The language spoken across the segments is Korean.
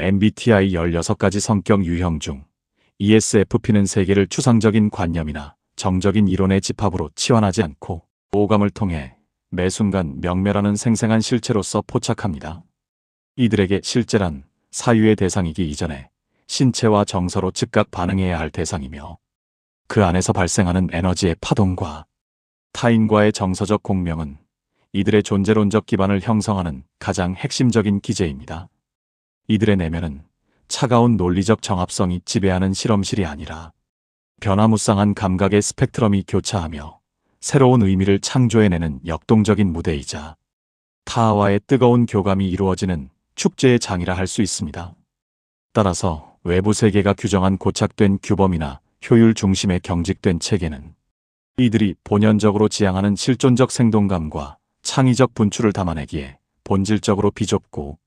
MBTI 16가지 성격 유형 중 ESFP는 세계를 추상적인 관념이나 정적인 이론의 집합으로 치환하지 않고 오감을 통해 매 순간 명멸하는 생생한 실체로서 포착합니다. 이들에게 실제란 사유의 대상이기 이전에 신체와 정서로 즉각 반응해야 할 대상이며 그 안에서 발생하는 에너지의 파동과 타인과의 정서적 공명은 이들의 존재론적 기반을 형성하는 가장 핵심적인 기제입니다. 이들의 내면은 차가운 논리적 정합성이 지배하는 실험실이 아니라 변화무쌍한 감각의 스펙트럼이 교차하며 새로운 의미를 창조해내는 역동적인 무대이자 타와의 뜨거운 교감이 이루어지는 축제의 장이라 할 수 있습니다. 따라서 외부 세계가 규정한 고착된 규범이나 효율 중심의 경직된 체계는 이들이 본연적으로 지향하는 실존적 생동감과 창의적 분출을 담아내기에 본질적으로 비좁고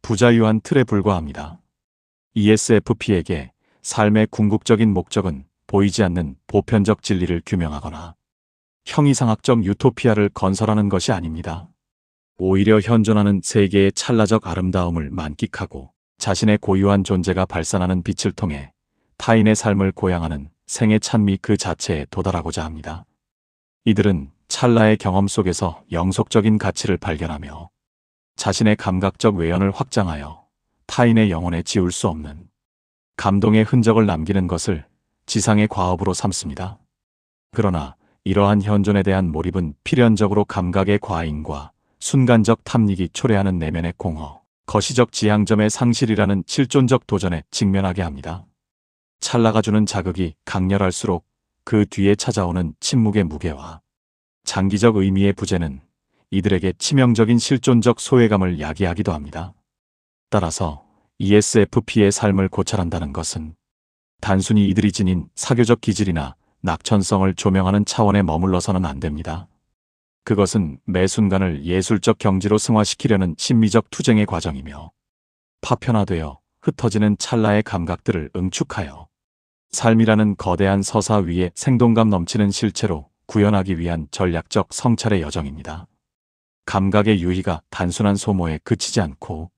부자유한 틀에 불과합니다. ESFP에게 삶의 궁극적인 목적은 보이지 않는 보편적 진리를 규명하거나 형이상학적 유토피아를 건설하는 것이 아닙니다. 오히려 현존하는 세계의 찰나적 아름다움을 만끽하고 자신의 고유한 존재가 발산하는 빛을 통해 타인의 삶을 고양하는 생의 찬미 그 자체에 도달하고자 합니다. 이들은 찰나의 경험 속에서 영속적인 가치를 발견하며 자신의 감각적 외연을 확장하여 타인의 영혼에 지울 수 없는 감동의 흔적을 남기는 것을 지상의 과업으로 삼습니다. 그러나 이러한 현존에 대한 몰입은 필연적으로 감각의 과잉과 순간적 탐닉이 초래하는 내면의 공허, 거시적 지향점의 상실이라는 실존적 도전에 직면하게 합니다. 찰나가 주는 자극이 강렬할수록 그 뒤에 찾아오는 침묵의 무게와 장기적 의미의 부재는 이들에게 치명적인 실존적 소외감을 야기하기도 합니다. 따라서 ESFP의 삶을 고찰한다는 것은 단순히 이들이 지닌 사교적 기질이나 낙천성을 조명하는 차원에 머물러서는 안 됩니다. 그것은 매 순간을 예술적 경지로 승화시키려는 심미적 투쟁의 과정이며 파편화되어 흩어지는 찰나의 감각들을 응축하여 삶이라는 거대한 서사 위에 생동감 넘치는 실체로 구현하기 위한 전략적 성찰의 여정입니다. 감각의 유희가 단순한 소모에 그치지 않고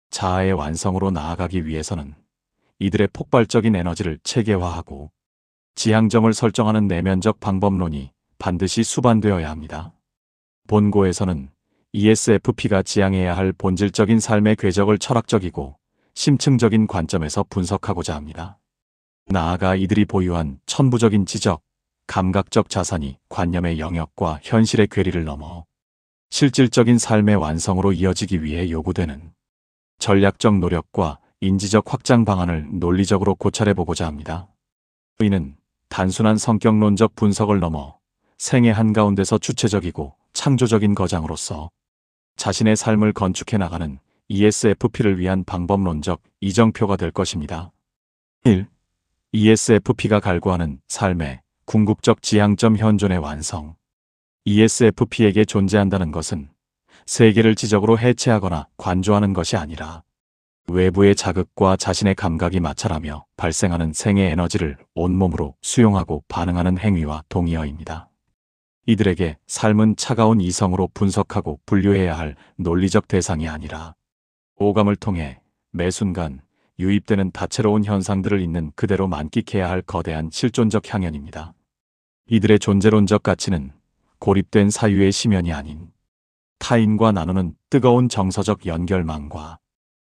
자아의 완성으로 나아가기 위해서는 이들의 폭발적인 에너지를 체계화하고 지향점을 설정하는 내면적 방법론이 반드시 수반되어야 합니다. 본고에서는 ESFP가 지향해야 할 본질적인 삶의 궤적을 철학적이고 심층적인 관점에서 분석하고자 합니다. 나아가 이들이 보유한 천부적인 지적, 감각적 자산이 관념의 영역과 현실의 괴리를 넘어 실질적인 삶의 완성으로 이어지기 위해 요구되는 전략적 노력과 인지적 확장 방안을 논리적으로 고찰해보고자 합니다. 이는 단순한 성격론적 분석을 넘어 생의 한가운데서 주체적이고 창조적인 거장으로서 자신의 삶을 건축해 나가는 ESFP를 위한 방법론적 이정표가 될 것입니다. 1. ESFP가 갈구하는 삶의 궁극적 지향점 현존의 완성. ESFP에게 존재한다는 것은 세계를 지적으로 해체하거나 관조하는 것이 아니라 외부의 자극과 자신의 감각이 마찰하며 발생하는 생의 에너지를 온몸으로 수용하고 반응하는 행위와 동의어입니다. 이들에게 삶은 차가운 이성으로 분석하고 분류해야 할 논리적 대상이 아니라 오감을 통해 매 순간 유입되는 다채로운 현상들을 있는 그대로 만끽해야 할 거대한 실존적 향연입니다. 이들의 존재론적 가치는 고립된 사유의 심연이 아닌 타인과 나누는 뜨거운 정서적 연결망과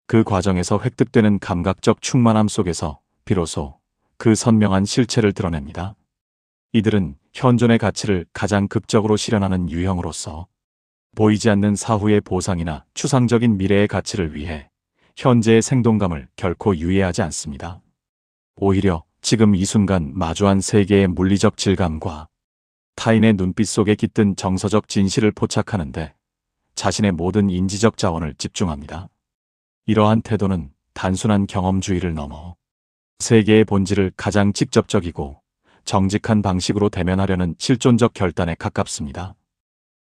그 과정에서 획득되는 감각적 충만함 속에서 비로소 그 선명한 실체를 드러냅니다. 이들은 현존의 가치를 가장 극적으로 실현하는 유형으로서 보이지 않는 사후의 보상이나 추상적인 미래의 가치를 위해 현재의 생동감을 결코 유예하지 않습니다. 오히려 지금 이 순간 마주한 세계의 물리적 질감과 타인의 눈빛 속에 깃든 정서적 진실을 포착하는데 자신의 모든 인지적 자원을 집중합니다. 이러한 태도는 단순한 경험주의를 넘어 세계의 본질을 가장 직접적이고 정직한 방식으로 대면하려는 실존적 결단에 가깝습니다.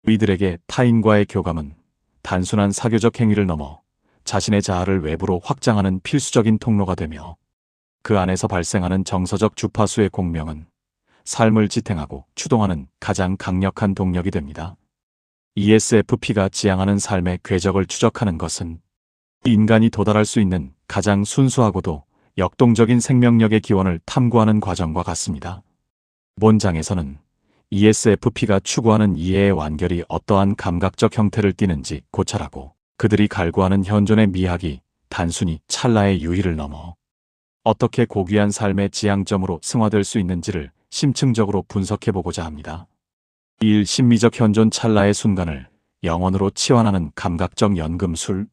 이들에게 타인과의 교감은 단순한 사교적 행위를 넘어 자신의 자아를 외부로 확장하는 필수적인 통로가 되며 그 안에서 발생하는 정서적 주파수의 공명은 삶을 지탱하고 추동하는 가장 강력한 동력이 됩니다. ESFP가 지향하는 삶의 궤적을 추적하는 것은 인간이 도달할 수 있는 가장 순수하고도 역동적인 생명력의 기원을 탐구하는 과정과 같습니다. 본 장에서는 ESFP가 추구하는 이해의 완결이 어떠한 감각적 형태를 띠는지 고찰하고 그들이 갈구하는 현존의 미학이 단순히 찰나의 유희를 넘어 어떻게 고귀한 삶의 지향점으로 승화될 수 있는지를 심층적으로 분석해보고자 합니다. 1. 심미적 현존 찰나의 순간을 영혼으로 치환하는 감각적 연금술.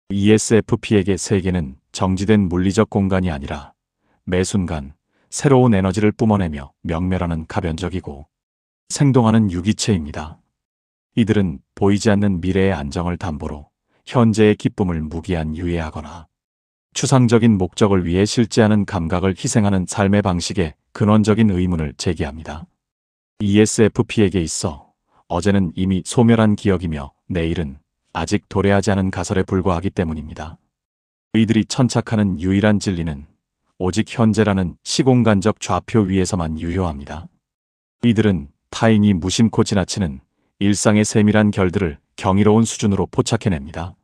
ESFP에게 세계는 정지된 물리적 공간이 아니라 매 순간 새로운 에너지를 뿜어내며 명멸하는 가변적이고 생동하는 유기체입니다. 이들은 보이지 않는 미래의 안정을 담보로 현재의 기쁨을 무기한 유예하거나 추상적인 목적을 위해 실제하는 감각을 희생하는 삶의 방식에 근원적인 의문을 제기합니다. ESFP에게 있어 어제는 이미 소멸한 기억이며 내일은 아직 도래하지 않은 가설에 불과하기 때문입니다. 이들이 천착하는 유일한 진리는 오직 현재라는 시공간적 좌표 위에서만 유효합니다. 이들은 타인이 무심코 지나치는 일상의 세밀한 결들을 경이로운 수준으로 포착해냅니다.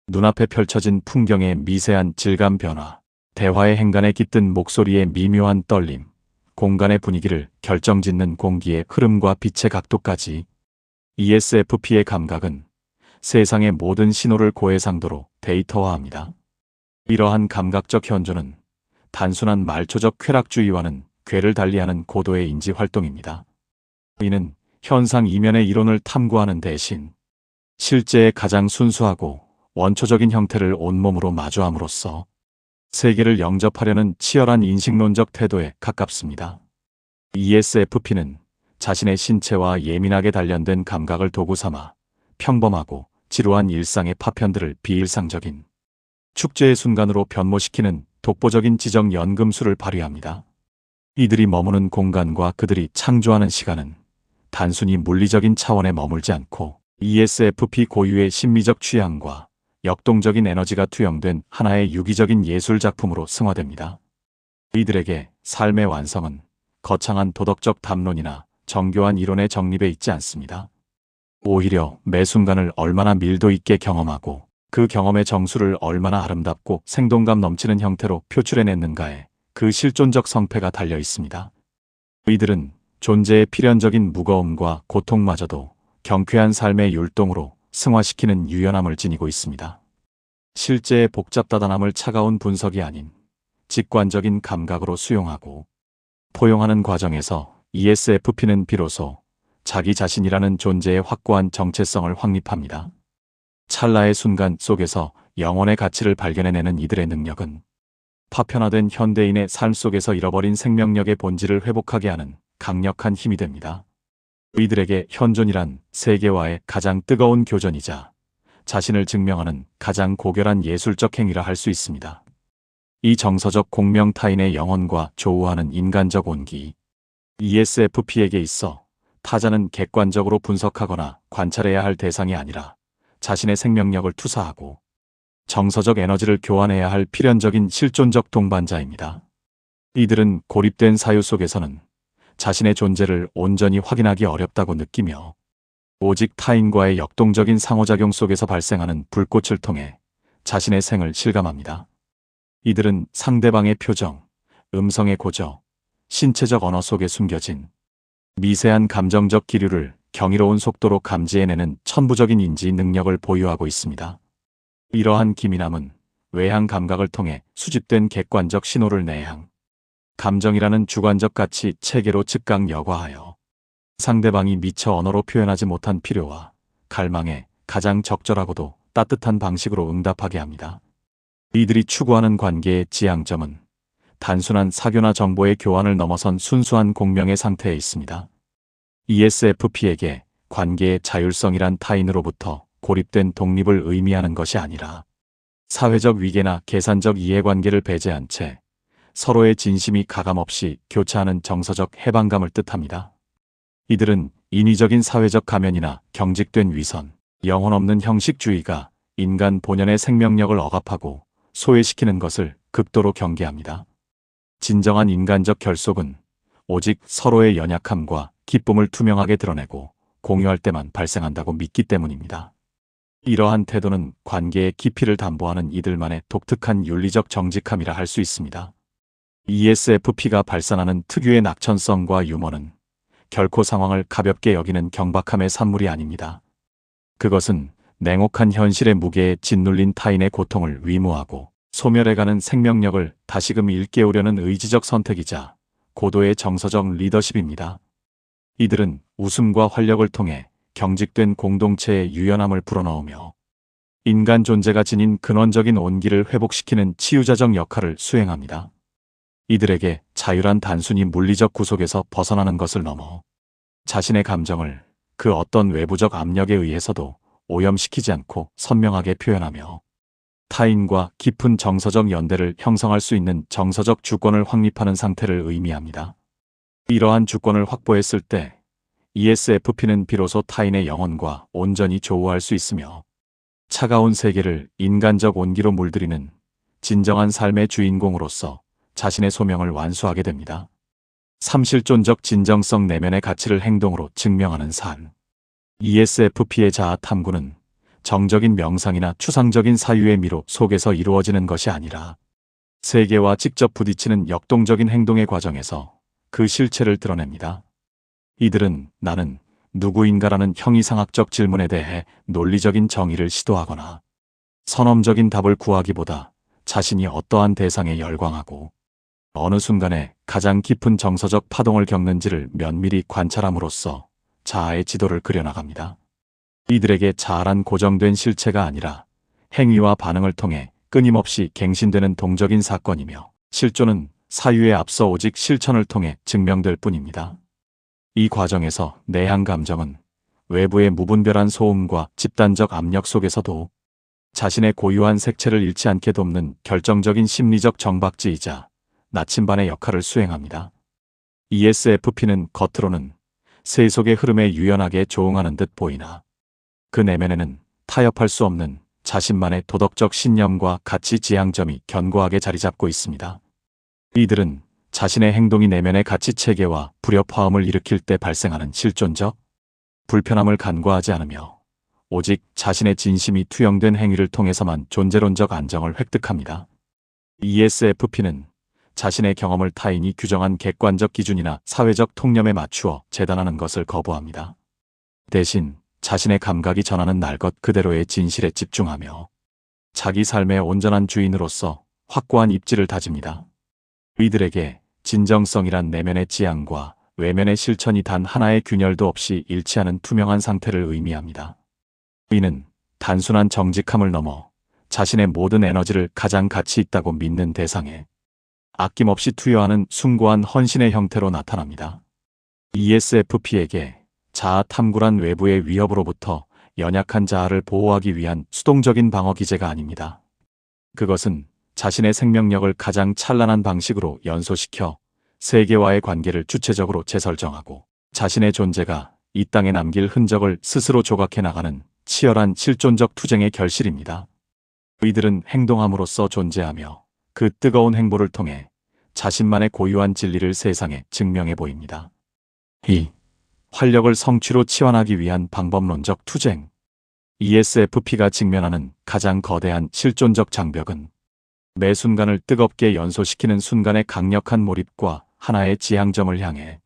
눈앞에 펼쳐진 풍경의 미세한 질감 변화, 대화의 행간에 깃든 목소리의 미묘한 떨림, 공간의 분위기를 결정짓는 공기의 흐름과 빛의 각도까지 ESFP의 감각은 세상의 모든 신호를 고해상도로 데이터화합니다. 이러한 감각적 현존은 단순한 말초적 쾌락주의와는 궤를 달리하는 고도의 인지 활동입니다. 이는 현상 이면의 이론을 탐구하는 대신 실제의 가장 순수하고 원초적인 형태를 온몸으로 마주함으로써 세계를 영접하려는 치열한 인식론적 태도에 가깝습니다. ESFP는 자신의 신체와 예민하게 단련된 감각을 도구 삼아 평범하고 지루한 일상의 파편들을 비일상적인 축제의 순간으로 변모시키는 독보적인 지적 연금술을 발휘합니다. 이들이 머무는 공간과 그들이 창조하는 시간은 단순히 물리적인 차원에 머물지 않고 ESFP 고유의 심미적 취향과 역동적인 에너지가 투영된 하나의 유기적인 예술 작품으로 승화됩니다. 이들에게 삶의 완성은 거창한 도덕적 담론이나 정교한 이론의 정립에 있지 않습니다. 오히려 매 순간을 얼마나 밀도 있게 경험하고 그 경험의 정수를 얼마나 아름답고 생동감 넘치는 형태로 표출해냈는가에 그 실존적 성패가 달려 있습니다. 이들은 존재의 필연적인 무거움과 고통마저도 경쾌한 삶의 율동으로 승화시키는 유연함을 지니고 있습니다. 실제의 복잡다단함을 차가운 분석이 아닌 직관적인 감각으로 수용하고 포용하는 과정에서 ESFP는 비로소 자기 자신이라는 존재의 확고한 정체성을 확립합니다. 찰나의 순간 속에서 영혼의 가치를 발견해내는 이들의 능력은 파편화된 현대인의 삶 속에서 잃어버린 생명력의 본질을 회복하게 하는 강력한 힘이 됩니다. 이들에게 현존이란 세계와의 가장 뜨거운 교전이자 자신을 증명하는 가장 고결한 예술적 행위라 할 수 있습니다. 이 정서적 공명 타인의 영혼과 조우하는 인간적 온기. ESFP에게 있어 타자는 객관적으로 분석하거나 관찰해야 할 대상이 아니라 자신의 생명력을 투사하고 정서적 에너지를 교환해야 할 필연적인 실존적 동반자입니다. 이들은 고립된 사유 속에서는 자신의 존재를 온전히 확인하기 어렵다고 느끼며 오직 타인과의 역동적인 상호작용 속에서 발생하는 불꽃을 통해 자신의 생을 실감합니다. 이들은 상대방의 표정, 음성의 고저, 신체적 언어 속에 숨겨진 미세한 감정적 기류를 경이로운 속도로 감지해내는 천부적인 인지 능력을 보유하고 있습니다. 이러한 기민함은 외향 감각을 통해 수집된 객관적 신호를 내향, 감정이라는 주관적 가치 체계로 즉각 여과하여 상대방이 미처 언어로 표현하지 못한 필요와 갈망에 가장 적절하고도 따뜻한 방식으로 응답하게 합니다. 이들이 추구하는 관계의 지향점은 단순한 사교나 정보의 교환을 넘어선 순수한 공명의 상태에 있습니다. ESFP에게 관계의 자율성이란 타인으로부터 고립된 독립을 의미하는 것이 아니라 사회적 위계나 계산적 이해관계를 배제한 채 서로의 진심이 가감없이 교차하는 정서적 해방감을 뜻합니다. 이들은 인위적인 사회적 가면이나 경직된 위선, 영혼 없는 형식주의가 인간 본연의 생명력을 억압하고 소외시키는 것을 극도로 경계합니다. 진정한 인간적 결속은 오직 서로의 연약함과 기쁨을 투명하게 드러내고 공유할 때만 발생한다고 믿기 때문입니다. 이러한 태도는 관계의 깊이를 담보하는 이들만의 독특한 윤리적 정직함이라 할 수 있습니다. ESFP가 발산하는 특유의 낙천성과 유머는 결코 상황을 가볍게 여기는 경박함의 산물이 아닙니다. 그것은 냉혹한 현실의 무게에 짓눌린 타인의 고통을 위무하고 소멸해가는 생명력을 다시금 일깨우려는 의지적 선택이자 고도의 정서적 리더십입니다. 이들은 웃음과 활력을 통해 경직된 공동체의 유연함을 불어넣으며 인간 존재가 지닌 근원적인 온기를 회복시키는 치유자적 역할을 수행합니다. 이들에게 자유란 단순히 물리적 구속에서 벗어나는 것을 넘어 자신의 감정을 그 어떤 외부적 압력에 의해서도 오염시키지 않고 선명하게 표현하며 타인과 깊은 정서적 연대를 형성할 수 있는 정서적 주권을 확립하는 상태를 의미합니다. 이러한 주권을 확보했을 때 ESFP는 비로소 타인의 영혼과 온전히 조우할 수 있으며 차가운 세계를 인간적 온기로 물들이는 진정한 삶의 주인공으로서 자신의 소명을 완수하게 됩니다. 삼실존적 진정성 내면의 가치를 행동으로 증명하는 삶. ESFP의 자아 탐구는 정적인 명상이나 추상적인 사유의 미로 속에서 이루어지는 것이 아니라 세계와 직접 부딪히는 역동적인 행동의 과정에서 그 실체를 드러냅니다. 이들은 나는 누구인가라는 형이상학적 질문에 대해 논리적인 정의를 시도하거나 선험적인 답을 구하기보다 자신이 어떠한 대상에 열광하고 어느 순간에 가장 깊은 정서적 파동을 겪는지를 면밀히 관찰함으로써 자아의 지도를 그려나갑니다. 이들에게 자아란 고정된 실체가 아니라 행위와 반응을 통해 끊임없이 갱신되는 동적인 사건이며 실존은 사유에 앞서 오직 실천을 통해 증명될 뿐입니다. 이 과정에서 내향 감정은 외부의 무분별한 소음과 집단적 압력 속에서도 자신의 고유한 색채를 잃지 않게 돕는 결정적인 심리적 정박지이자 나침반의 역할을 수행합니다. ESFP는 겉으로는 세속의 흐름에 유연하게 조응하는 듯 보이나 그 내면에는 타협할 수 없는 자신만의 도덕적 신념과 가치 지향점이 견고하게 자리 잡고 있습니다. 이들은 자신의 행동이 내면의 가치 체계와 불협화음을 일으킬 때 발생하는 실존적 불편함을 간과하지 않으며 오직 자신의 진심이 투영된 행위를 통해서만 존재론적 안정을 획득합니다. ESFP는 자신의 경험을 타인이 규정한 객관적 기준이나 사회적 통념에 맞추어 재단하는 것을 거부합니다. 대신 자신의 감각이 전하는 날 것 그대로의 진실에 집중하며 자기 삶의 온전한 주인으로서 확고한 입지를 다집니다. 이들에게 진정성이란 내면의 지향과 외면의 실천이 단 하나의 균열도 없이 일치하는 투명한 상태를 의미합니다. 이는 단순한 정직함을 넘어 자신의 모든 에너지를 가장 가치 있다고 믿는 대상에 아낌없이 투여하는 숭고한 헌신의 형태로 나타납니다. ESFP에게 자아 탐구란 외부의 위협으로부터 연약한 자아를 보호하기 위한 수동적인 방어 기제가 아닙니다. 그것은 자신의 생명력을 가장 찬란한 방식으로 연소시켜 세계와의 관계를 주체적으로 재설정하고 자신의 존재가 이 땅에 남길 흔적을 스스로 조각해 나가는 치열한 실존적 투쟁의 결실입니다. 이들은 행동함으로써 존재하며 그 뜨거운 행보를 통해 자신만의 고유한 진리를 세상에 증명해 보입니다. 이 활력을 성취로 치환하기 위한 방법론적 투쟁. ESFP가 직면하는 가장 거대한 실존적 장벽은 매 순간을 뜨겁게 연소시키는 순간의 강력한 몰입과 하나의 지향점을 향해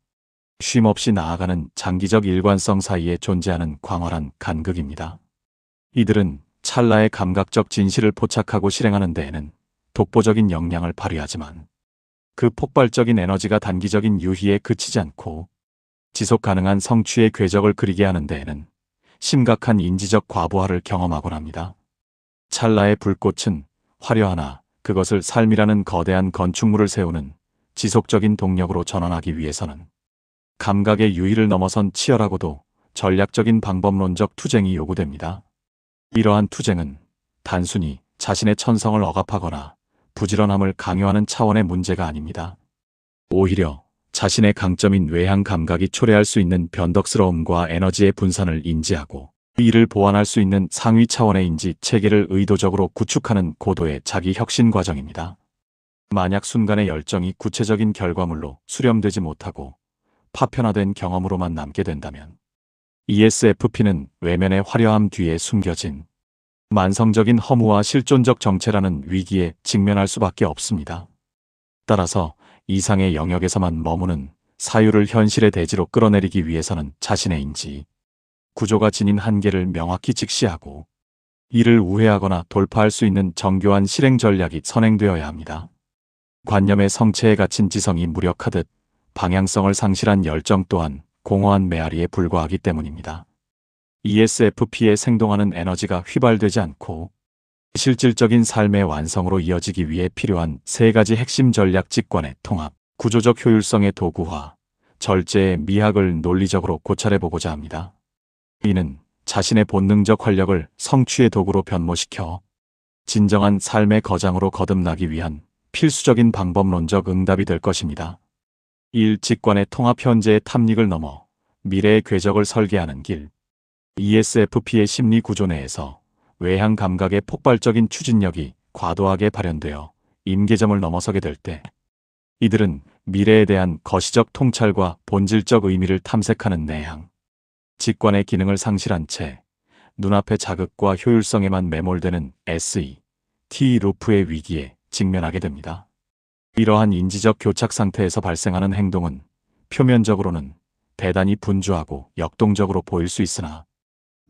쉼없이 나아가는 장기적 일관성 사이에 존재하는 광활한 간극입니다. 이들은 찰나의 감각적 진실을 포착하고 실행하는 데에는 독보적인 역량을 발휘하지만 그 폭발적인 에너지가 단기적인 유희에 그치지 않고 지속 가능한 성취의 궤적을 그리게 하는 데에는 심각한 인지적 과부하를 경험하곤 합니다. 찰나의 불꽃은 화려하나 그것을 삶이라는 거대한 건축물을 세우는 지속적인 동력으로 전환하기 위해서는 감각의 유희를 넘어선 치열하고도 전략적인 방법론적 투쟁이 요구됩니다. 이러한 투쟁은 단순히 자신의 천성을 억압하거나 부지런함을 강요하는 차원의 문제가 아닙니다. 오히려 자신의 강점인 외향 감각이 초래할 수 있는 변덕스러움과 에너지의 분산을 인지하고 이를 보완할 수 있는 상위 차원의 인지 체계를 의도적으로 구축하는 고도의 자기 혁신 과정입니다. 만약 순간의 열정이 구체적인 결과물로 수렴되지 못하고 파편화된 경험으로만 남게 된다면 ESFP는 외면의 화려함 뒤에 숨겨진 만성적인 허무와 실존적 정체라는 위기에 직면할 수밖에 없습니다. 따라서 이상의 영역에서만 머무는 사유를 현실의 대지로 끌어내리기 위해서는 자신의 인지, 구조가 지닌 한계를 명확히 직시하고 이를 우회하거나 돌파할 수 있는 정교한 실행 전략이 선행되어야 합니다. 관념의 성체에 갇힌 지성이 무력하듯 방향성을 상실한 열정 또한 공허한 메아리에 불과하기 때문입니다. ESFP에 생동하는 에너지가 휘발되지 않고 실질적인 삶의 완성으로 이어지기 위해 필요한 세 가지 핵심 전략 직관의 통합, 구조적 효율성의 도구화, 절제의 미학을 논리적으로 고찰해보고자 합니다. 이는 자신의 본능적 활력을 성취의 도구로 변모시켜 진정한 삶의 거장으로 거듭나기 위한 필수적인 방법론적 응답이 될 것입니다. 1. 직관의 통합. 현재의 탐닉을 넘어 미래의 궤적을 설계하는 길. ESFP의 심리 구조 내에서 외향 감각의 폭발적인 추진력이 과도하게 발현되어 임계점을 넘어서게 될 때 이들은 미래에 대한 거시적 통찰과 본질적 의미를 탐색하는 내향, 직관의 기능을 상실한 채 눈앞의 자극과 효율성에만 매몰되는 SE, T 루프의 위기에 직면하게 됩니다. 이러한 인지적 교착 상태에서 발생하는 행동은 표면적으로는 대단히 분주하고 역동적으로 보일 수 있으나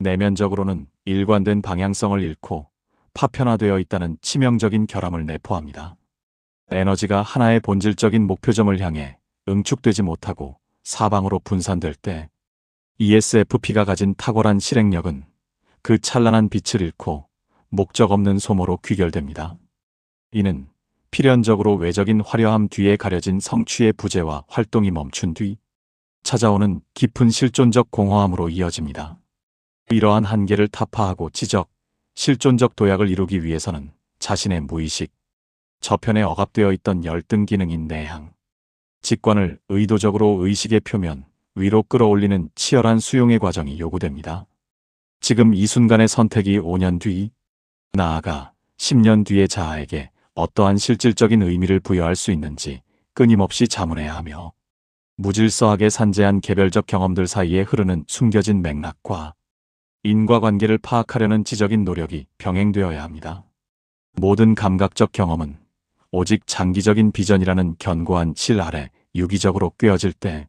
내면적으로는 일관된 방향성을 잃고 파편화되어 있다는 치명적인 결함을 내포합니다. 에너지가 하나의 본질적인 목표점을 향해 응축되지 못하고 사방으로 분산될 때 ESFP가 가진 탁월한 실행력은 그 찬란한 빛을 잃고 목적 없는 소모로 귀결됩니다. 이는 필연적으로 외적인 화려함 뒤에 가려진 성취의 부재와 활동이 멈춘 뒤 찾아오는 깊은 실존적 공허함으로 이어집니다. 이러한 한계를 타파하고 지적, 실존적 도약을 이루기 위해서는 자신의 무의식, 저편에 억압되어 있던 열등 기능인 내향, 직관을 의도적으로 의식의 표면 위로 끌어올리는 치열한 수용의 과정이 요구됩니다. 지금 이 순간의 선택이 5년 뒤, 나아가 10년 뒤의 자아에게 어떠한 실질적인 의미를 부여할 수 있는지 끊임없이 자문해야 하며 무질서하게 산재한 개별적 경험들 사이에 흐르는 숨겨진 맥락과 인과관계를 파악하려는 지적인 노력이 병행되어야 합니다. 모든 감각적 경험은 오직 장기적인 비전이라는 견고한 실 아래 유기적으로 꿰어질 때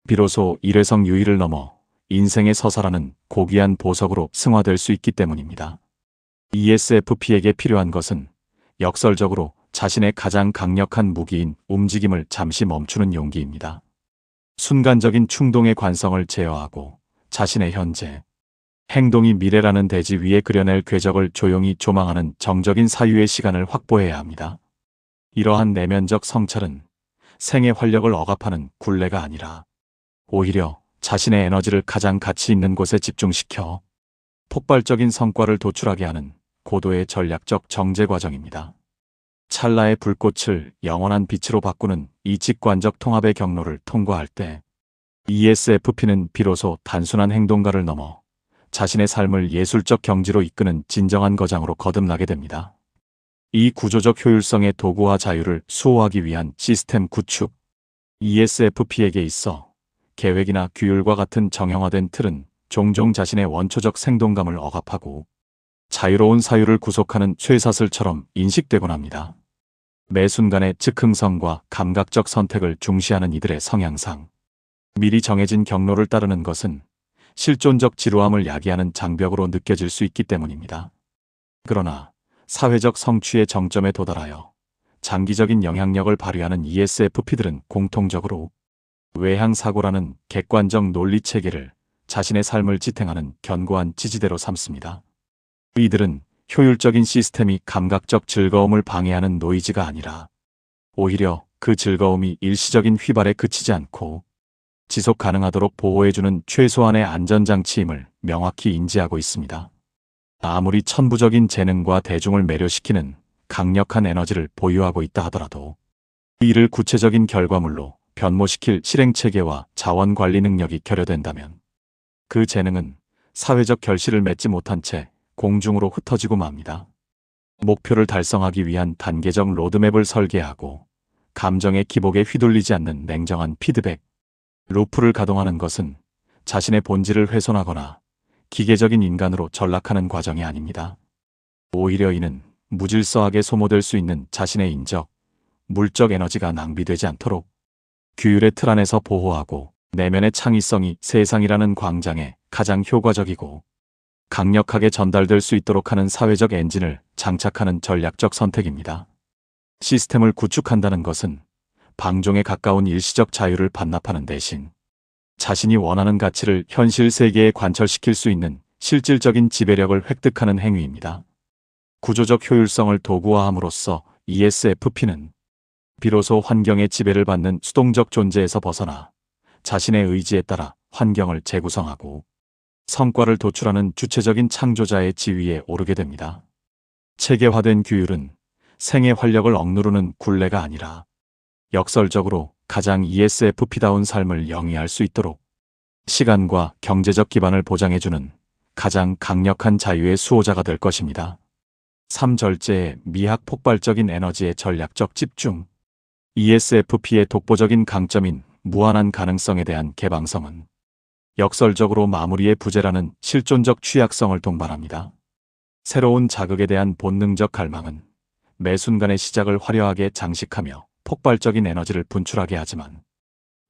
비로소 일회성 유의를 넘어 인생의 서사라는 고귀한 보석으로 승화될 수 있기 때문입니다. ESFP에게 필요한 것은 역설적으로 자신의 가장 강력한 무기인 움직임을 잠시 멈추는 용기입니다. 순간적인 충동의 관성을 제어하고 자신의 현재, 행동이 미래라는 대지 위에 그려낼 궤적을 조용히 조망하는 정적인 사유의 시간을 확보해야 합니다. 이러한 내면적 성찰은 생의 활력을 억압하는 굴레가 아니라 오히려 자신의 에너지를 가장 가치 있는 곳에 집중시켜 폭발적인 성과를 도출하게 하는 고도의 전략적 정제 과정입니다. 찰나의 불꽃을 영원한 빛으로 바꾸는 이 직관적 통합의 경로를 통과할 때 ESFP는 비로소 단순한 행동가를 넘어 자신의 삶을 예술적 경지로 이끄는 진정한 거장으로 거듭나게 됩니다. 이 구조적 효율성의 도구와 자유를 수호하기 위한 시스템 구축. ESFP에게 있어 계획이나 규율과 같은 정형화된 틀은 종종 자신의 원초적 생동감을 억압하고 자유로운 사유를 구속하는 쇠사슬처럼 인식되곤 합니다. 매 순간의 즉흥성과 감각적 선택을 중시하는 이들의 성향상 미리 정해진 경로를 따르는 것은 실존적 지루함을 야기하는 장벽으로 느껴질 수 있기 때문입니다. 그러나 사회적 성취의 정점에 도달하여 장기적인 영향력을 발휘하는 ESFP들은 공통적으로 외향사고라는 객관적 논리체계를 자신의 삶을 지탱하는 견고한 지지대로 삼습니다. 이들은 효율적인 시스템이 감각적 즐거움을 방해하는 노이즈가 아니라 오히려 그 즐거움이 일시적인 휘발에 그치지 않고 지속 가능하도록 보호해주는 최소한의 안전장치임을 명확히 인지하고 있습니다. 아무리 천부적인 재능과 대중을 매료시키는 강력한 에너지를 보유하고 있다 하더라도 이를 구체적인 결과물로 변모시킬 실행체계와 자원관리 능력이 결여된다면 그 재능은 사회적 결실을 맺지 못한 채 공중으로 흩어지고 맙니다. 목표를 달성하기 위한 단계적 로드맵을 설계하고 감정의 기복에 휘둘리지 않는 냉정한 피드백, 루프를 가동하는 것은 자신의 본질을 훼손하거나 기계적인 인간으로 전락하는 과정이 아닙니다. 오히려 이는 무질서하게 소모될 수 있는 자신의 인적, 물적 에너지가 낭비되지 않도록 규율의 틀 안에서 보호하고 내면의 창의성이 세상이라는 광장에 가장 효과적이고 강력하게 전달될 수 있도록 하는 사회적 엔진을 장착하는 전략적 선택입니다. 시스템을 구축한다는 것은 방종에 가까운 일시적 자유를 반납하는 대신 자신이 원하는 가치를 현실 세계에 관철시킬 수 있는 실질적인 지배력을 획득하는 행위입니다. 구조적 효율성을 도구화함으로써 ESFP는 비로소 환경의 지배를 받는 수동적 존재에서 벗어나 자신의 의지에 따라 환경을 재구성하고 성과를 도출하는 주체적인 창조자의 지위에 오르게 됩니다. 체계화된 규율은 생의 활력을 억누르는 굴레가 아니라 역설적으로 가장 ESFP다운 삶을 영위할 수 있도록 시간과 경제적 기반을 보장해주는 가장 강력한 자유의 수호자가 될 것입니다. 3절제의 미학 폭발적인 에너지의 전략적 집중. ESFP의 독보적인 강점인 무한한 가능성에 대한 개방성은 역설적으로 마무리의 부재라는 실존적 취약성을 동반합니다. 새로운 자극에 대한 본능적 갈망은 매 순간의 시작을 화려하게 장식하며 폭발적인 에너지를 분출하게 하지만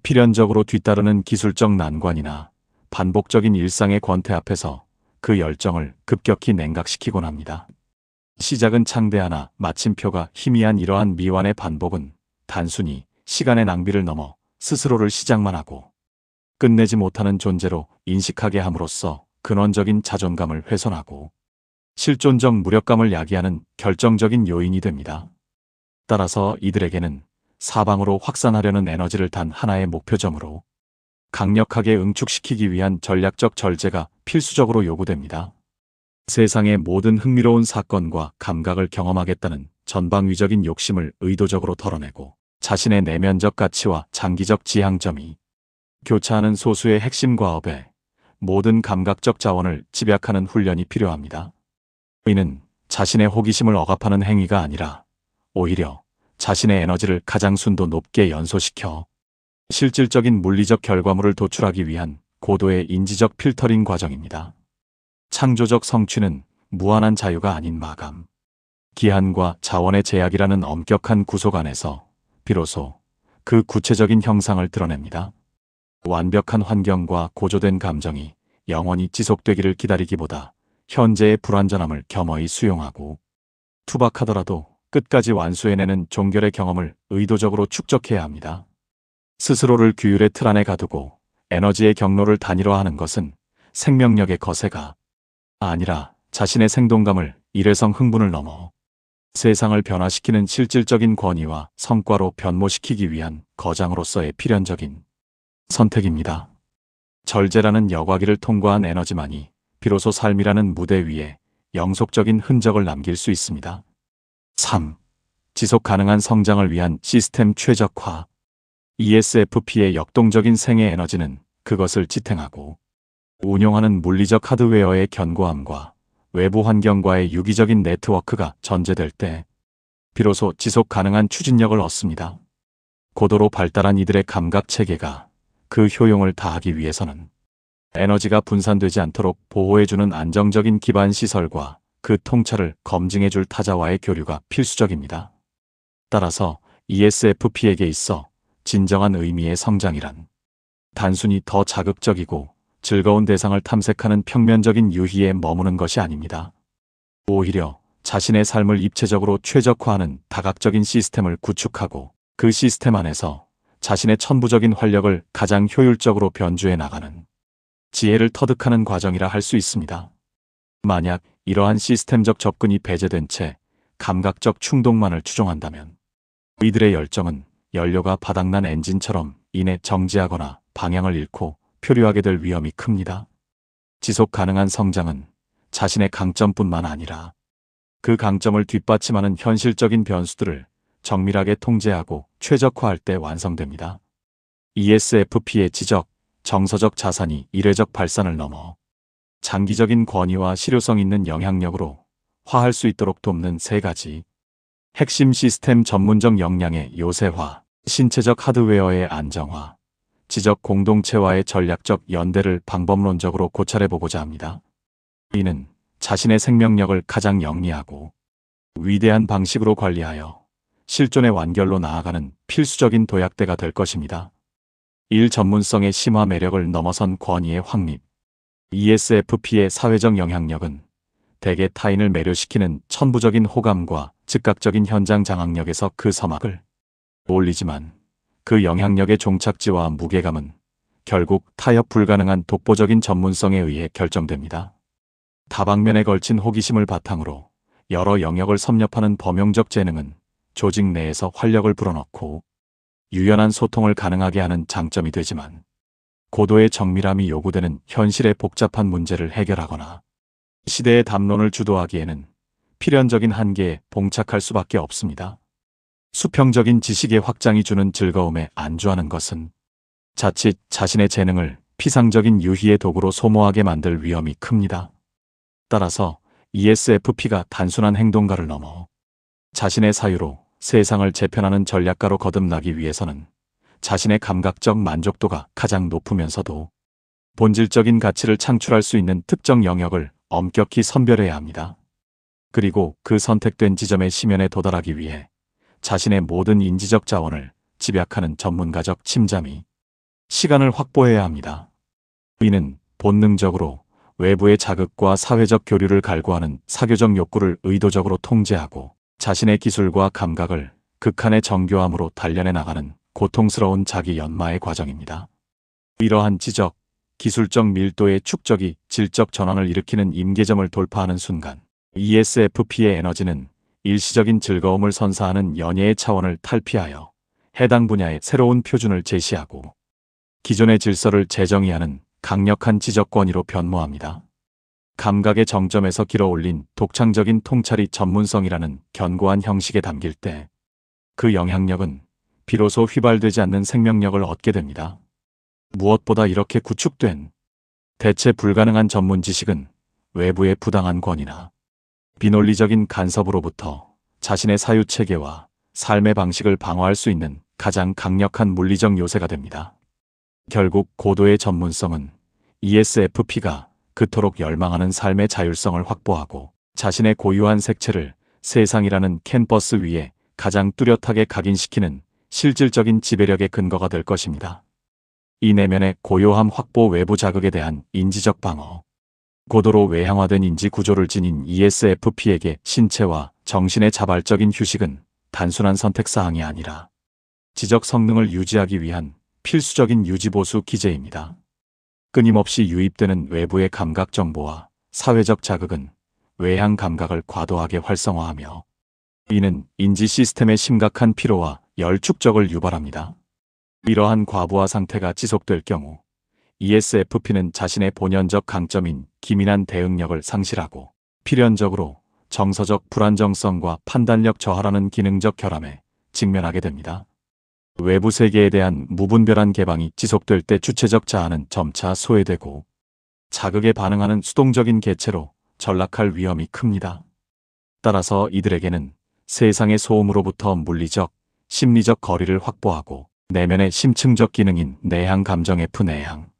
필연적으로 뒤따르는 기술적 난관이나 반복적인 일상의 권태 앞에서 그 열정을 급격히 냉각시키곤 합니다. 시작은 창대하나 마침표가 희미한 이러한 미완의 반복은 단순히 시간의 낭비를 넘어 스스로를 시작만 하고 끝내지 못하는 존재로 인식하게 함으로써 근원적인 자존감을 훼손하고 실존적 무력감을 야기하는 결정적인 요인이 됩니다. 따라서 이들에게는 사방으로 확산하려는 에너지를 단 하나의 목표점으로 강력하게 응축시키기 위한 전략적 절제가 필수적으로 요구됩니다. 세상의 모든 흥미로운 사건과 감각을 경험하겠다는 전방위적인 욕심을 의도적으로 털어내고 자신의 내면적 가치와 장기적 지향점이 교차하는 소수의 핵심 과업에 모든 감각적 자원을 집약하는 훈련이 필요합니다. 이는 자신의 호기심을 억압하는 행위가 아니라 오히려 자신의 에너지를 가장 순도 높게 연소시켜 실질적인 물리적 결과물을 도출하기 위한 고도의 인지적 필터링 과정입니다. 창조적 성취는 무한한 자유가 아닌 마감, 기한과 자원의 제약이라는 엄격한 구속 안에서 비로소 그 구체적인 형상을 드러냅니다. 완벽한 환경과 고조된 감정이 영원히 지속되기를 기다리기보다 현재의 불완전함을 겸허히 수용하고 투박하더라도 끝까지 완수해내는 종결의 경험을 의도적으로 축적해야 합니다. 스스로를 규율의 틀 안에 가두고 에너지의 경로를 단일화하는 것은 생명력의 거세가 아니라 자신의 생동감을 일회성 흥분을 넘어 세상을 변화시키는 실질적인 권위와 성과로 변모시키기 위한 거장으로서의 필연적인 선택입니다. 절제라는 여과기를 통과한 에너지만이 비로소 삶이라는 무대 위에 영속적인 흔적을 남길 수 있습니다. 3. 지속 가능한 성장을 위한 시스템 최적화. ESFP의 역동적인 생애 에너지는 그것을 지탱하고 운용하는 물리적 하드웨어의 견고함과 외부 환경과의 유기적인 네트워크가 전제될 때 비로소 지속 가능한 추진력을 얻습니다. 고도로 발달한 이들의 감각 체계가 그 효용을 다하기 위해서는 에너지가 분산되지 않도록 보호해주는 안정적인 기반 시설과 그 통찰을 검증해줄 타자와의 교류가 필수적입니다. 따라서 ESFP에게 있어 진정한 의미의 성장이란 단순히 더 자극적이고 즐거운 대상을 탐색하는 평면적인 유희에 머무는 것이 아닙니다. 오히려 자신의 삶을 입체적으로 최적화하는 다각적인 시스템을 구축하고 그 시스템 안에서 자신의 천부적인 활력을 가장 효율적으로 변주해 나가는 지혜를 터득하는 과정이라 할 수 있습니다. 만약 이러한 시스템적 접근이 배제된 채 감각적 충동만을 추종한다면 이들의 열정은 연료가 바닥난 엔진처럼 이내 정지하거나 방향을 잃고 표류하게 될 위험이 큽니다. 지속 가능한 성장은 자신의 강점뿐만 아니라 그 강점을 뒷받침하는 현실적인 변수들을 정밀하게 통제하고 최적화할 때 완성됩니다. ESFP의 지적, 정서적 자산이 일회적 발산을 넘어 장기적인 권위와 실효성 있는 영향력으로 화할 수 있도록 돕는 세 가지 핵심 시스템 전문적 역량의 요새화, 신체적 하드웨어의 안정화, 지적 공동체와의 전략적 연대를 방법론적으로 고찰해보고자 합니다. 이는 자신의 생명력을 가장 영리하고 위대한 방식으로 관리하여 실존의 완결로 나아가는 필수적인 도약대가 될 것입니다. 일 전문성의 심화 매력을 넘어선 권위의 확립. ESFP의 사회적 영향력은 대개 타인을 매료시키는 천부적인 호감과 즉각적인 현장 장악력에서 그 서막을 올리지만 그 영향력의 종착지와 무게감은 결국 타협 불가능한 독보적인 전문성에 의해 결정됩니다. 다방면에 걸친 호기심을 바탕으로 여러 영역을 섭렵하는 범용적 재능은 조직 내에서 활력을 불어넣고 유연한 소통을 가능하게 하는 장점이 되지만 고도의 정밀함이 요구되는 현실의 복잡한 문제를 해결하거나 시대의 담론을 주도하기에는 필연적인 한계에 봉착할 수밖에 없습니다. 수평적인 지식의 확장이 주는 즐거움에 안주하는 것은 자칫 자신의 재능을 피상적인 유희의 도구로 소모하게 만들 위험이 큽니다. 따라서 ESFP가 단순한 행동가를 넘어 자신의 사유로 세상을 재편하는 전략가로 거듭나기 위해서는 자신의 감각적 만족도가 가장 높으면서도 본질적인 가치를 창출할 수 있는 특정 영역을 엄격히 선별해야 합니다. 그리고 그 선택된 지점의 심연에 도달하기 위해 자신의 모든 인지적 자원을 집약하는 전문가적 침잠이 시간을 확보해야 합니다. 이는 본능적으로 외부의 자극과 사회적 교류를 갈구하는 사교적 욕구를 의도적으로 통제하고 자신의 기술과 감각을 극한의 정교함으로 단련해 나가는 고통스러운 자기 연마의 과정입니다. 이러한 지적, 기술적 밀도의 축적이 질적 전환을 일으키는 임계점을 돌파하는 순간 ESFP의 에너지는 일시적인 즐거움을 선사하는 연예의 차원을 탈피하여 해당 분야의 새로운 표준을 제시하고 기존의 질서를 재정의하는 강력한 지적 권위로 변모합니다. 감각의 정점에서 길어올린 독창적인 통찰이 전문성이라는 견고한 형식에 담길 때 그 영향력은 비로소 휘발되지 않는 생명력을 얻게 됩니다. 무엇보다 이렇게 구축된 대체 불가능한 전문 지식은 외부의 부당한 권위나 비논리적인 간섭으로부터 자신의 사유체계와 삶의 방식을 방어할 수 있는 가장 강력한 물리적 요새가 됩니다. 결국 고도의 전문성은 ESFP가 그토록 열망하는 삶의 자율성을 확보하고 자신의 고유한 색채를 세상이라는 캔버스 위에 가장 뚜렷하게 각인시키는 실질적인 지배력의 근거가 될 것입니다. 이 내면의 고요함 확보 외부 자극에 대한 인지적 방어. 고도로 외향화된 인지 구조를 지닌 ESFP에게 신체와 정신의 자발적인 휴식은 단순한 선택사항이 아니라 지적 성능을 유지하기 위한 필수적인 유지보수 기제입니다. 끊임없이 유입되는 외부의 감각 정보와 사회적 자극은 외향 감각을 과도하게 활성화하며 이는 인지 시스템의 심각한 피로와 열 축적을 유발합니다. 이러한 과부하 상태가 지속될 경우 ESFP는 자신의 본연적 강점인 기민한 대응력을 상실하고 필연적으로 정서적 불안정성과 판단력 저하라는 기능적 결함에 직면하게 됩니다. 외부 세계에 대한 무분별한 개방이 지속될 때 주체적 자아는 점차 소외되고 자극에 반응하는 수동적인 개체로 전락할 위험이 큽니다. 따라서 이들에게는 세상의 소음으로부터 물리적, 심리적 거리를 확보하고 내면의 심층적 기능인 내향 감정 F내향,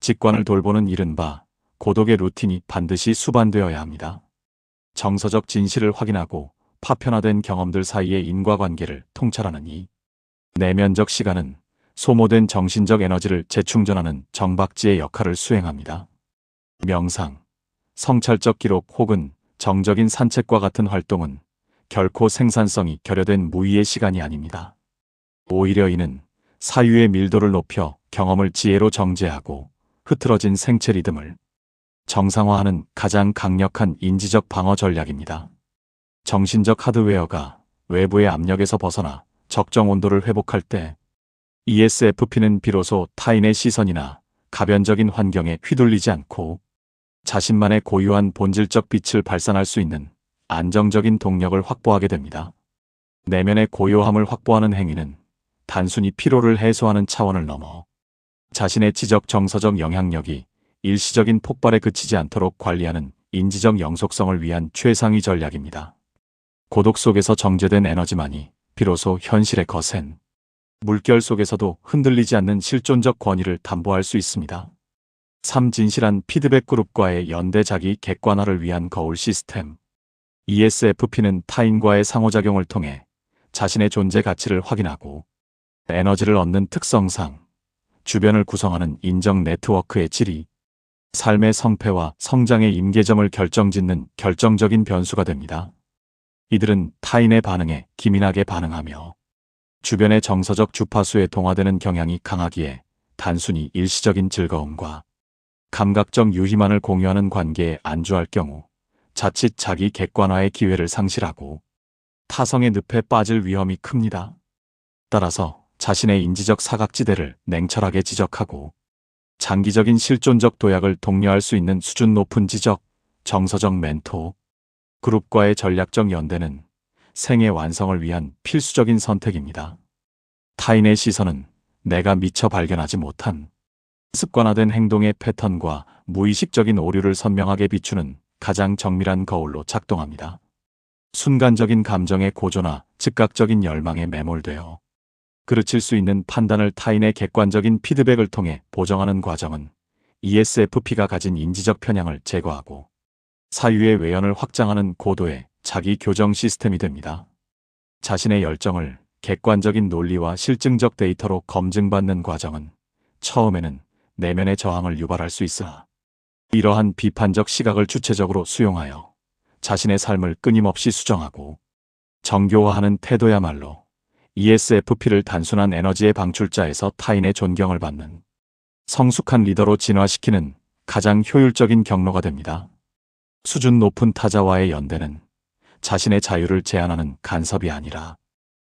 직관을 돌보는 이른바 고독의 루틴이 반드시 수반되어야 합니다. 정서적 진실을 확인하고 파편화된 경험들 사이의 인과관계를 통찰하는 이 내면적 시간은 소모된 정신적 에너지를 재충전하는 정박지의 역할을 수행합니다. 명상, 성찰적 기록 혹은 정적인 산책과 같은 활동은 결코 생산성이 결여된 무의의 시간이 아닙니다. 오히려 이는 사유의 밀도를 높여 경험을 지혜로 정제하고 흐트러진 생체 리듬을 정상화하는 가장 강력한 인지적 방어 전략입니다. 정신적 하드웨어가 외부의 압력에서 벗어나 적정 온도를 회복할 때 ESFP는 비로소 타인의 시선이나 가변적인 환경에 휘둘리지 않고 자신만의 고유한 본질적 빛을 발산할 수 있는 안정적인 동력을 확보하게 됩니다. 내면의 고요함을 확보하는 행위는 단순히 피로를 해소하는 차원을 넘어 자신의 지적 정서적 영향력이 일시적인 폭발에 그치지 않도록 관리하는 인지적 영속성을 위한 최상위 전략입니다. 고독 속에서 정제된 에너지만이 비로소 현실의 거센 물결 속에서도 흔들리지 않는 실존적 권위를 담보할 수 있습니다. 진실한 피드백 그룹과의 연대 자기 객관화를 위한 거울 시스템. ESFP는 타인과의 상호작용을 통해 자신의 존재 가치를 확인하고 에너지를 얻는 특성상 주변을 구성하는 인정 네트워크의 질이 삶의 성패와 성장의 임계점을 결정짓는 결정적인 변수가 됩니다. 이들은 타인의 반응에 기민하게 반응하며 주변의 정서적 주파수에 동화되는 경향이 강하기에 단순히 일시적인 즐거움과 감각적 유희만을 공유하는 관계에 안주할 경우 자칫 자기 객관화의 기회를 상실하고 타성의 늪에 빠질 위험이 큽니다. 따라서 자신의 인지적 사각지대를 냉철하게 지적하고 장기적인 실존적 도약을 독려할 수 있는 수준 높은 지적, 정서적 멘토, 그룹과의 전략적 연대는 생애 완성을 위한 필수적인 선택입니다. 타인의 시선은 내가 미처 발견하지 못한 습관화된 행동의 패턴과 무의식적인 오류를 선명하게 비추는 가장 정밀한 거울로 작동합니다. 순간적인 감정의 고조나 즉각적인 열망에 매몰되어 그르칠 수 있는 판단을 타인의 객관적인 피드백을 통해 보정하는 과정은 ESFP가 가진 인지적 편향을 제거하고 사유의 외연을 확장하는 고도의 자기 교정 시스템이 됩니다. 자신의 열정을 객관적인 논리와 실증적 데이터로 검증받는 과정은 처음에는 내면의 저항을 유발할 수 있으나 이러한 비판적 시각을 주체적으로 수용하여 자신의 삶을 끊임없이 수정하고 정교화하는 태도야말로 ESFP를 단순한 에너지의 방출자에서 타인의 존경을 받는 성숙한 리더로 진화시키는 가장 효율적인 경로가 됩니다. 수준 높은 타자와의 연대는 자신의 자유를 제한하는 간섭이 아니라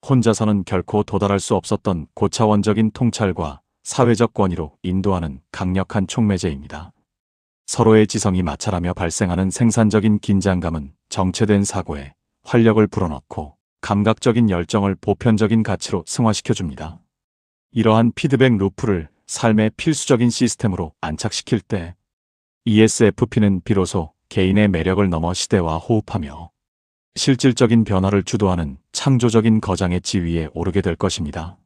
혼자서는 결코 도달할 수 없었던 고차원적인 통찰과 사회적 권위로 인도하는 강력한 촉매제입니다. 서로의 지성이 마찰하며 발생하는 생산적인 긴장감은 정체된 사고에 활력을 불어넣고 감각적인 열정을 보편적인 가치로 승화시켜줍니다. 이러한 피드백 루프를 삶의 필수적인 시스템으로 안착시킬 때 ESFP는 비로소 개인의 매력을 넘어 시대와 호흡하며 실질적인 변화를 주도하는 창조적인 거장의 지위에 오르게 될 것입니다.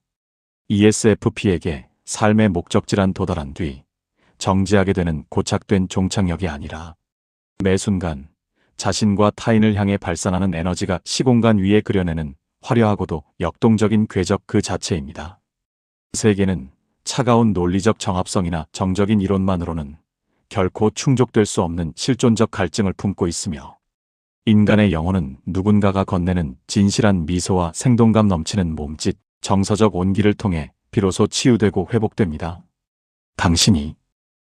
ESFP에게 삶의 목적지란 도달한 뒤 정지하게 되는 고착된 종착역이 아니라 매 순간 자신과 타인을 향해 발산하는 에너지가 시공간 위에 그려내는 화려하고도 역동적인 궤적 그 자체입니다. 세계는 차가운 논리적 정합성이나 정적인 이론만으로는 결코 충족될 수 없는 실존적 갈증을 품고 있으며 인간의 영혼은 누군가가 건네는 진실한 미소와 생동감 넘치는 몸짓, 정서적 온기를 통해 비로소 치유되고 회복됩니다. 당신이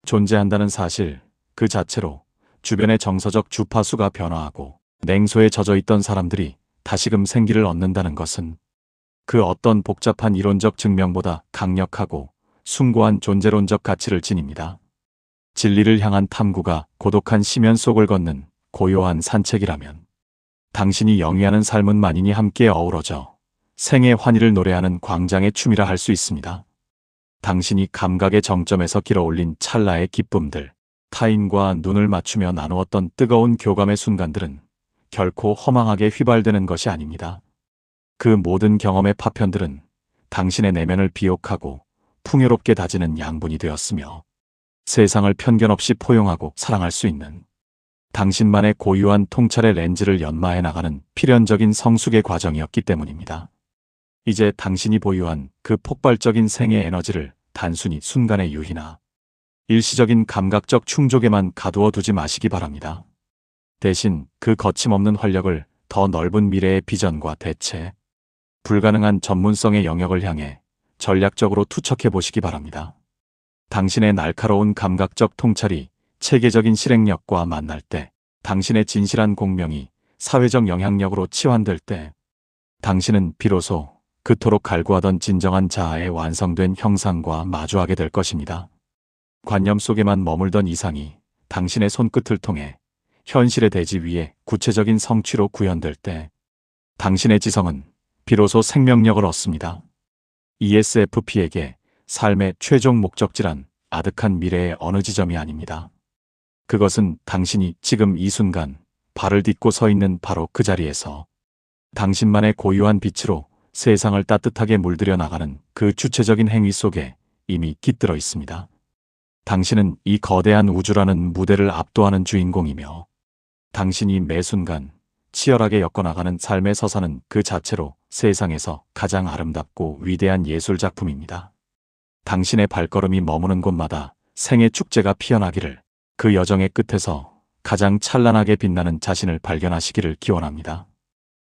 존재한다는 사실 그 자체로 주변의 정서적 주파수가 변화하고 냉소에 젖어있던 사람들이 다시금 생기를 얻는다는 것은 그 어떤 복잡한 이론적 증명보다 강력하고 숭고한 존재론적 가치를 지닙니다. 진리를 향한 탐구가 고독한 심연 속을 걷는 고요한 산책이라면 당신이 영위하는 삶은 만인이 함께 어우러져 생의 환희를 노래하는 광장의 춤이라 할 수 있습니다. 당신이 감각의 정점에서 길어올린 찰나의 기쁨들, 타인과 눈을 맞추며 나누었던 뜨거운 교감의 순간들은 결코 허망하게 휘발되는 것이 아닙니다. 그 모든 경험의 파편들은 당신의 내면을 비옥하고 풍요롭게 다지는 양분이 되었으며 세상을 편견 없이 포용하고 사랑할 수 있는 당신만의 고유한 통찰의 렌즈를 연마해 나가는 필연적인 성숙의 과정이었기 때문입니다. 이제 당신이 보유한 그 폭발적인 생의 에너지를 단순히 순간의 유희나 일시적인 감각적 충족에만 가두어 두지 마시기 바랍니다. 대신 그 거침없는 활력을 더 넓은 미래의 비전과 대체 불가능한 전문성의 영역을 향해 전략적으로 투척해 보시기 바랍니다. 당신의 날카로운 감각적 통찰이 체계적인 실행력과 만날 때, 당신의 진실한 공명이 사회적 영향력으로 치환될 때, 당신은 비로소 그토록 갈구하던 진정한 자아의 완성된 형상과 마주하게 될 것입니다. 관념 속에만 머물던 이상이 당신의 손끝을 통해 현실의 대지 위에 구체적인 성취로 구현될 때, 당신의 지성은 비로소 생명력을 얻습니다. ESFP에게 삶의 최종 목적지란 아득한 미래의 어느 지점이 아닙니다. 그것은 당신이 지금 이 순간 발을 딛고 서 있는 바로 그 자리에서 당신만의 고유한 빛으로 세상을 따뜻하게 물들여 나가는 그 주체적인 행위 속에 이미 깃들어 있습니다. 당신은 이 거대한 우주라는 무대를 압도하는 주인공이며 당신이 매 순간 치열하게 엮어나가는 삶의 서사는 그 자체로 세상에서 가장 아름답고 위대한 예술 작품입니다. 당신의 발걸음이 머무는 곳마다 생의 축제가 피어나기를, 그 여정의 끝에서 가장 찬란하게 빛나는 자신을 발견하시기를 기원합니다.